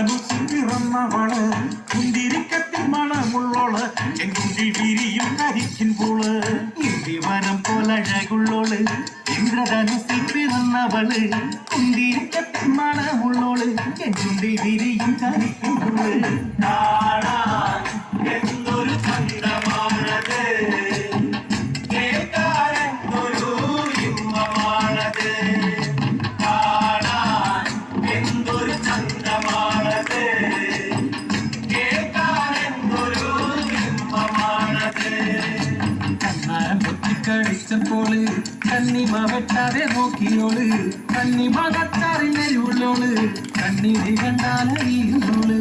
ഇന്ദ്രധനുസിൽ പിറന്നവള് കുന്തിരിക്കത്തിൽ മണമുള്ളോള് എങ്കുണ്ടിൽ വിരിയും കരിക്കിൻ പൂള് ഇന്ദിവനം പോലഴകുള്ളോള് ഇന്ദ്രധനുസിൽ പിറന്നവള് കുന്തിരിക്കത്തിൽ മണമുള്ളോള് എങ്കുണ്ടിൽ വിരിയും കരിക്കിൻ പൂള് കാണാൻ എന്തൊരു ചന്തമാണത് കേൾക്കാൻ എന്തൊരു ഇമ്പമാണത് കാണാൻ എന്തൊരു ചന്തമാണത് കേൾക്കാൻ എന്തൊരു ഇമ്പമാണത് കണ്ണാരം പൊട്ടിക്കടിച്ചപ്പോള് കണ്ണിമ വെട്ടാതെ നോക്കിയോള് കണ്ണിമ കത്താറിഞ്ഞരുള്ളോള് കണ്ണീര് കണ്ടാലറിയുള്ളോള്